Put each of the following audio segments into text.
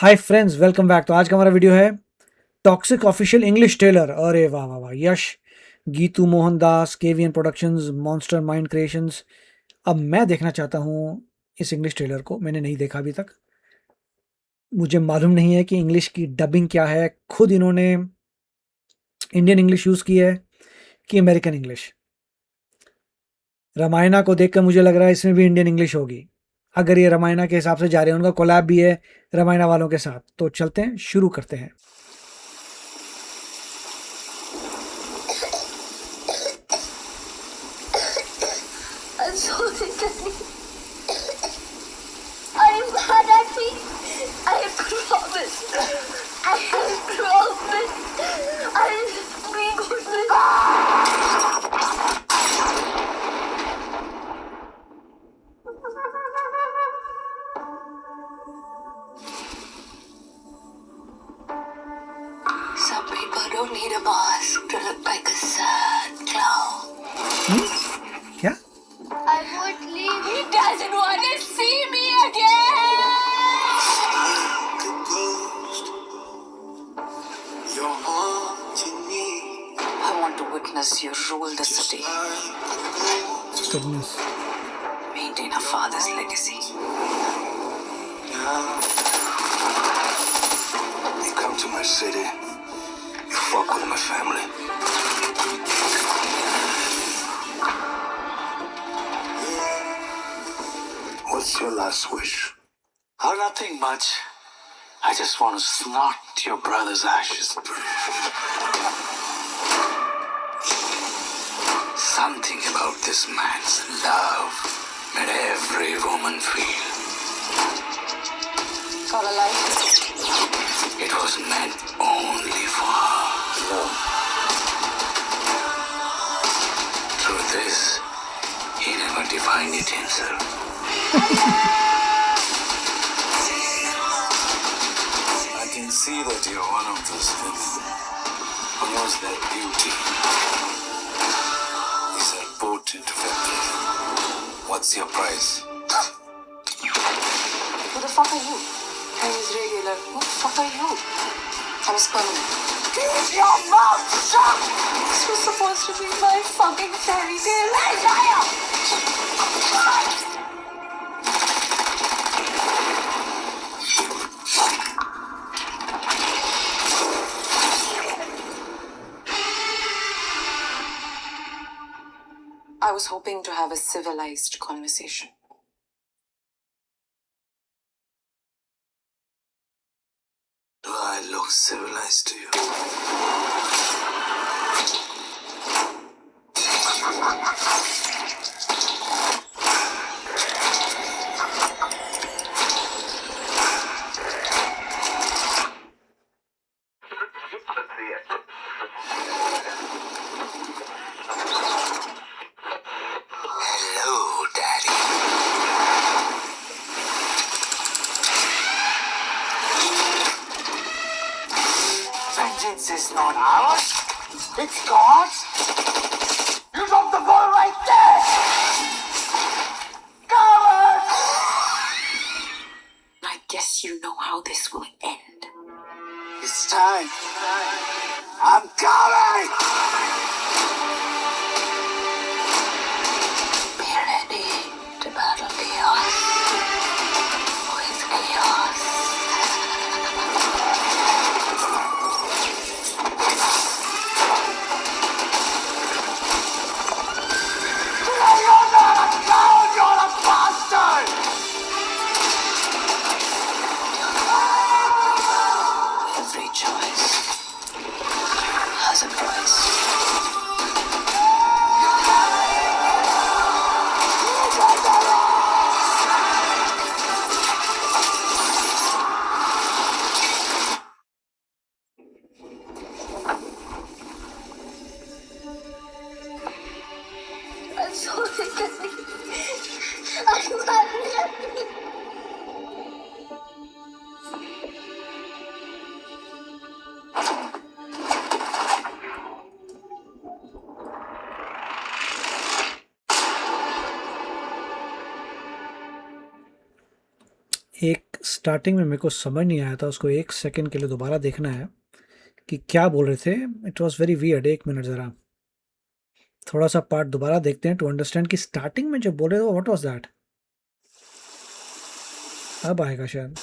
Hi friends, welcome back. तो आज का हमारा वीडियो है टॉक्सिक ऑफिशियल इंग्लिश ट्रेलर। अरे वाह वाह वाह! Yash, Geetu Mohandas, KVN productions, monster mind creations. अब मैं देखना चाहता हूँ इस इंग्लिश ट्रेलर को। मैंने नहीं देखा अभी तक। मुझे मालूम नहीं है कि इंग्लिश की डबिंग क्या है। खुद इन्होंने इंडियन इंग्लिश यूज़ की है कि अमेरिकन इंग्लिश। रामायणा को देखकर मुझे लग रहा है इसमें भी इंडियन इंग्लिश होगी। अगर ये रामायणा के हिसाब से जा रहे हैं, उनका कोलैब भी है रामायणा वालों के साथ। तो चलते हैं, शुरू करते हैं। I'm sorry, Daddy. I'm mad at me. I promise. I promise. I'll be good with Some people don't need a mask to look like a sad clown. क्या? I won't leave. He doesn't want to see me again. You're haunting me. I want to witness you rule the city, Goodness. maintain a father's legacy. You come to my city, you fuck with my family. What's your last wish? Oh, nothing much. I just want to snort your brother's ashes. Something about this man's love made every woman feel. Got a life? It was meant only for her. Truth is, he never defined it himself. I can see that you're one of those women who knows that beauty is a potent factor. What's your price? Who the fuck are you? I was regular. Who the fuck are you? I was permanent. Keep your mouth shut! This was supposed to be my fucking fairy tale. I was hoping to have a civilized conversation. Do I look civilized to you? Hello, Daddy. Vengeance is not ours, it's God's. You dropped the ball right there! Coward! I guess you know how this will end. It's time. I'm coming! Be ready to battle chaos with chaos. You're not a coward, you're a bastard! एक starting में मेरे को समझ नहीं आया था, उसको 1 second के लिए दोबारा देखना है कि क्या बोल रहे थे। It was very weird. 1 minute ज़रा थोड़ा-सा पार्ट दोबारा देखते हैं टू अंडरस्टैंड कि स्टार्टिंग में जो बोल रहे थे व्हाट वाज़ दैट? अब आएगा शायद।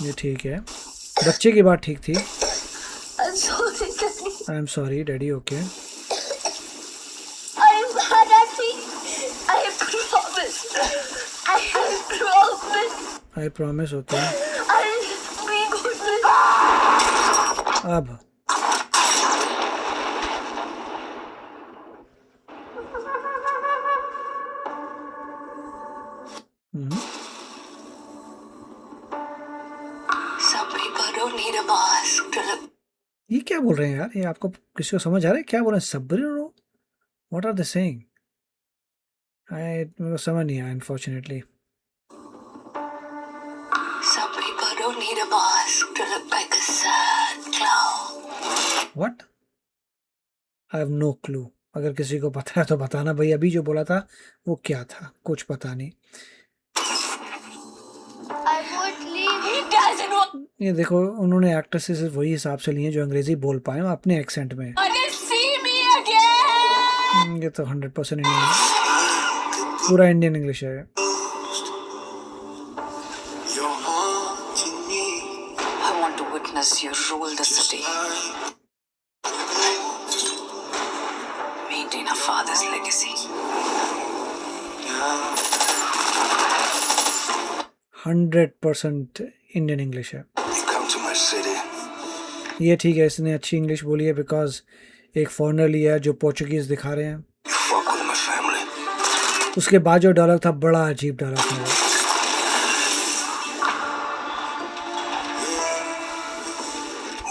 ये ठीक है। बच्चे की बात ठीक थी। I'm sorry, Daddy. I am sorry daddy, okay. I'm bad, Daddy. I promise. I promise. I promise होता है। I'll be good. अब Some people don't need a mask to look. ये क्या बोल रहे हैं यार? ये आपको किसी को समझ आ रहा है क्या बोल रहे हैं? सब्र? What are they saying? मेरे को समझ नहीं आया unfortunately. Some people don't need a mask to look like a sad clown. What? I have no clue. अगर किसी को पता है तो बताना भाई। अभी जो बोला था वो क्या था? कुछ पता नहीं। I won't leave. He doesn't ये देखो, उन्होंने एक्टर से सिर्फ वही हिसाब से लिए जो अंग्रेजी बोल पाए अपने एक्सेंट में। want to see me again. ये तो 100% इंडियन, पूरा इंडियन इंग्लिश है। You're haunting me. I want to witness you rule the city. Maintain a father's legacy. 100% Indian English है। You come to my city. ये ठीक है, इसने अच्छी इंग्लिश बोली है बिकॉज एक फॉरेनर लिया है जो पोर्चुगीज दिखा रहे हैं। You fuck with my family. उसके बाद जो डायलॉग था बड़ा अजीब डायलॉग था वो।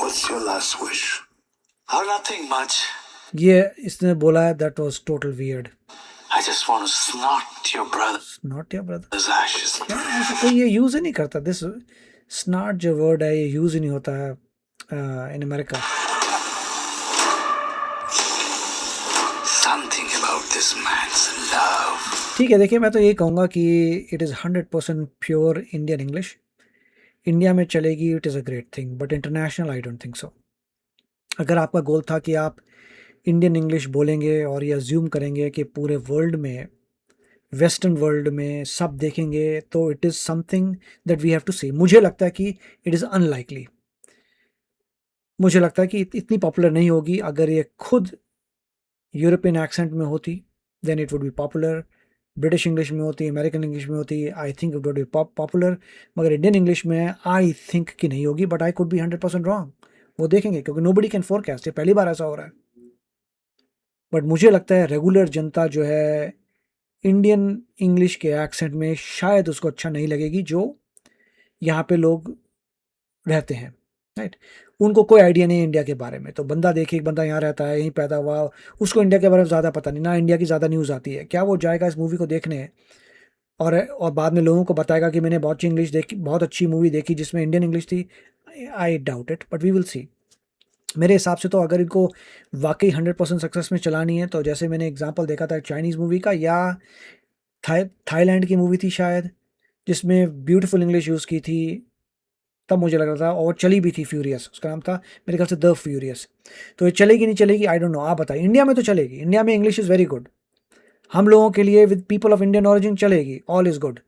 What's your last wish? Oh, nothing much. ये इसने बोला है that was total weird. I just want to snort your brother's not your brother. ashes. ऐसा कोई ये यूज ही नहीं करता। दिस स्नॉट जो वर्ड है ये यूज ही नहीं होता है in America. Something about this man's love. ठीक है, देखिए मैं तो ये कहूँगा कि it is 100% pure Indian English. India में चलेगी, it is a great thing, but international I don't think so. अगर आपका गोल था कि आप इंडियन इंग्लिश बोलेंगे और ये अज्यूम करेंगे कि पूरे वर्ल्ड में, वेस्टर्न वर्ल्ड में सब देखेंगे, तो it is something that we have to see. मुझे लगता है कि इट इज़ अनलाइकली। मुझे लगता है कि इतनी पॉपुलर नहीं होगी। अगर ये खुद यूरोपियन एक्सेंट में होती then it would be popular. British English में होती, अमेरिकन इंग्लिश में होती, I think it would be popular. मगर इंडियन इंग्लिश में आई थिंक कि नहीं होगी, but I could be 100% wrong. वो देखेंगे क्योंकि नोबडी कैन फोरकास्ट। ये पहली बार ऐसा हो रहा है। बट मुझे लगता है रेगुलर जनता जो है इंडियन इंग्लिश के एक्सेंट में शायद उसको अच्छा नहीं लगेगी, जो यहाँ पे लोग रहते हैं, राइट। उनको कोई आइडिया नहीं है इंडिया के बारे में। तो बंदा देखिए, एक बंदा यहाँ रहता है, यहीं पैदा हुआ, उसको इंडिया के बारे में ज़्यादा पता नहीं, ना इंडिया की ज़्यादा न्यूज़ आती है। क्या वो जाएगा इस मूवी को देखने और बाद में लोगों को बताएगा कि मैंने बहुत अच्छी इंग्लिश देखी, बहुत अच्छी मूवी देखी जिसमें इंडियन इंग्लिश थी? I doubt it, but we will see. मेरे हिसाब से तो अगर इनको वाकई 100% सक्सेस में चलानी है, तो जैसे मैंने एग्जांपल देखा था चाइनीज़ मूवी का, या थाईलैंड की मूवी थी शायद, जिसमें ब्यूटीफुल इंग्लिश यूज़ की थी, तब मुझे लग रहा था, और चली भी थी फ्यूरियस, उसका नाम था मेरे ख्याल से द फ्यूरियस। तो ये चलेगी नहीं चलेगी आई डोंट नो, आप बताइए। इंडिया में तो चलेगी, इंडिया में इंग्लिश इज़ वेरी गुड। हम लोगों के लिए, with people of Indian origin चलेगी, ऑल इज़ गुड।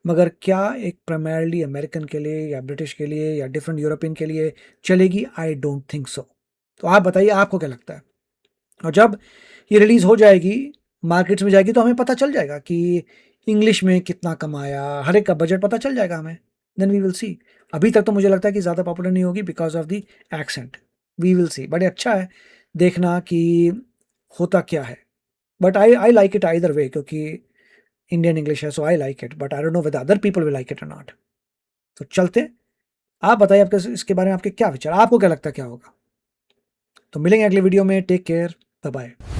मगर क्या एक प्राइमरली अमेरिकन के लिए या ब्रिटिश के लिए या डिफरेंट यूरोपियन के लिए चलेगी? I don't think so. तो आप बताइए, आपको क्या लगता है? और जब ये रिलीज़ हो जाएगी, मार्केट्स में जाएगी, तो हमें पता चल जाएगा कि इंग्लिश में कितना कमाया, हर एक का बजट पता चल जाएगा हमें। Then we will see. अभी तक तो मुझे लगता है कि ज़्यादा पॉपुलर नहीं होगी because of the accent. We will see. But अच्छा है देखना कि होता क्या है। But I like it either way, क्योंकि इंडियन इंग्लिश है, so I like it, but I don't know whether other people will like it और नॉट। तो चलते, आप बताइए आपके इसके बारे में आपके क्या विचार, आपको क्या लगता है क्या होगा? तो मिलेंगे अगले वीडियो में। Take care, bye bye.